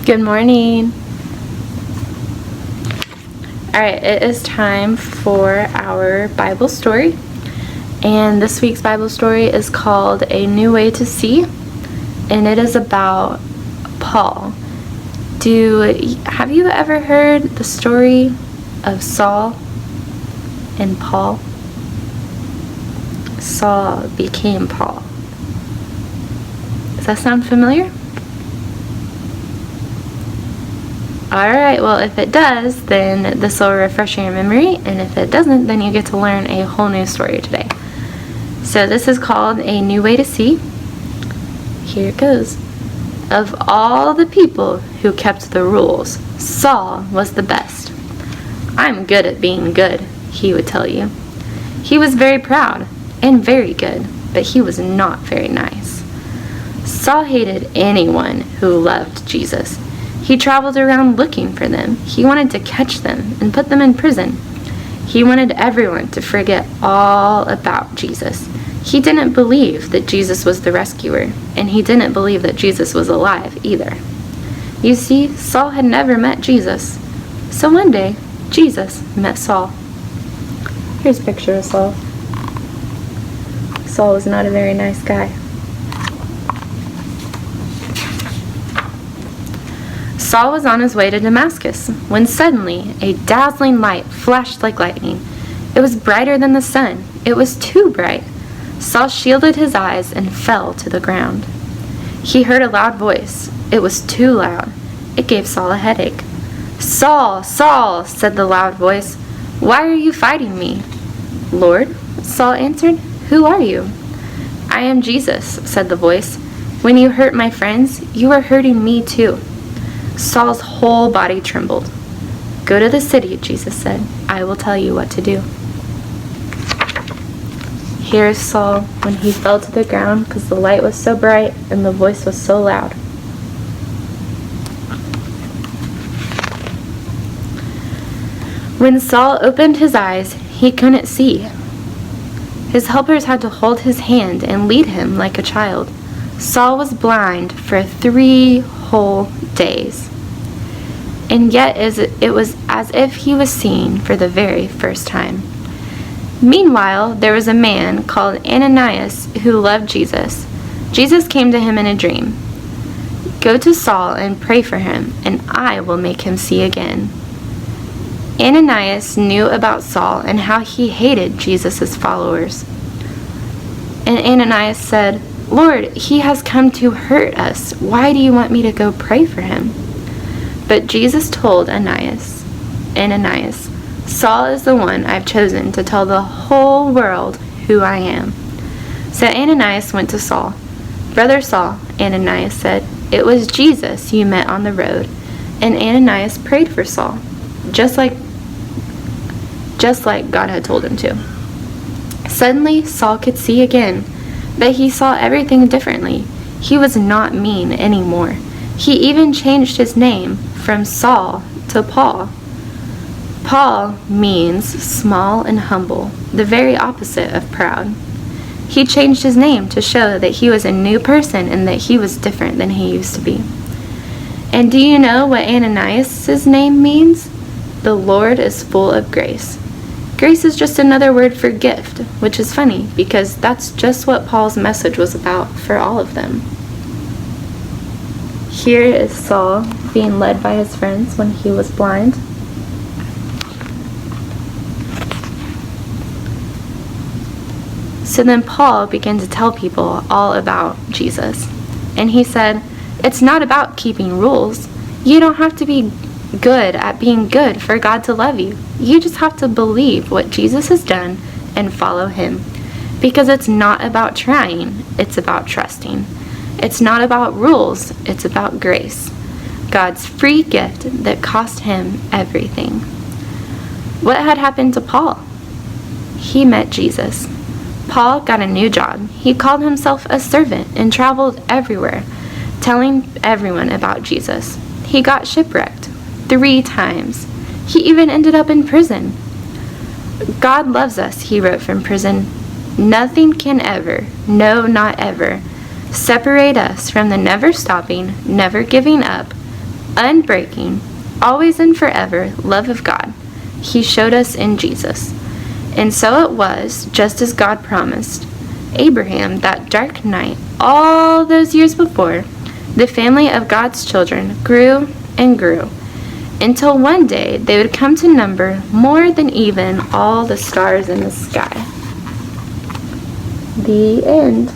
Good morning. All right, it is time for our Bible story. And this week's Bible story is called A New Way to See, and it is about Paul. Have you ever heard the story of Saul and Paul? Saul became Paul. Does that sound familiar? Alright, well, if it does, then this will refresh your memory, and if it doesn't, then you get to learn a whole new story today. So this is called A New Way to See. Here it goes. Of all the people who kept the rules, Saul was the best. "I'm good at being good," he would tell you. He was very proud and very good, but he was not very nice. Saul hated anyone who loved Jesus. He traveled around looking for them. He wanted to catch them and put them in prison. He wanted everyone to forget all about Jesus. He didn't believe that Jesus was the rescuer, and he didn't believe that Jesus was alive either. You see, Saul had never met Jesus. So one day, Jesus met Saul. Here's a picture of Saul. Saul was not a very nice guy. Saul was on his way to Damascus when suddenly a dazzling light flashed like lightning. It was brighter than the sun. It was too bright. Saul shielded his eyes and fell to the ground. He heard a loud voice. It was too loud. It gave Saul a headache. "Saul, Saul," said the loud voice, "why are you fighting me?" "Lord," Saul answered, "who are you?" "I am Jesus," said the voice. "When you hurt my friends, you are hurting me too." Saul's whole body trembled. "Go to the city," Jesus said. "I will tell you what to do." Here's Saul when he fell to the ground because the light was so bright and the voice was so loud. When Saul opened his eyes, he couldn't see. His helpers had to hold his hand and lead him like a child. Saul was blind for 3 whole days. And yet it was as if he was seeing for the very first time. Meanwhile, there was a man called Ananias who loved Jesus. Jesus came to him in a dream. "Go to Saul and pray for him, and I will make him see again." Ananias knew about Saul and how he hated Jesus' followers. And Ananias said, "Lord, he has come to hurt us. Why do you want me to go pray for him?" But Jesus told Ananias, "Saul is the one I've chosen to tell the whole world who I am." So Ananias went to Saul. "Brother Saul," Ananias said, "it was Jesus you met on the road." And Ananias prayed for Saul, just like God had told him to. Suddenly, Saul could see again, but he saw everything differently. He was not mean anymore. He even changed his name from Saul to Paul. Paul means small and humble, the very opposite of proud. He changed his name to show that he was a new person and that he was different than he used to be. And do you know what Ananias' name means? The Lord is full of grace. Grace is just another word for gift, which is funny because that's just what Paul's message was about for all of them. Here is Saul being led by his friends when he was blind. So then Paul began to tell people all about Jesus. And he said, "It's not about keeping rules. You don't have to be good at being good for God to love you. You just have to believe what Jesus has done and follow him. Because it's not about trying, it's about trusting. It's not about rules, it's about grace. God's free gift that cost him everything." What had happened to Paul? He met Jesus. Paul got a new job. He called himself a servant and traveled everywhere, telling everyone about Jesus. He got shipwrecked 3 times. He even ended up in prison. "God loves us," he wrote from prison. "Nothing can ever, no, not ever, separate us from the never stopping, never giving up, unbreaking, always and forever love of God He showed us in Jesus. And so it was, just as God promised. Abraham, that dark night, all those years before, the family of God's children grew and grew, until one day they would come to number more than even all the stars in the sky. The end.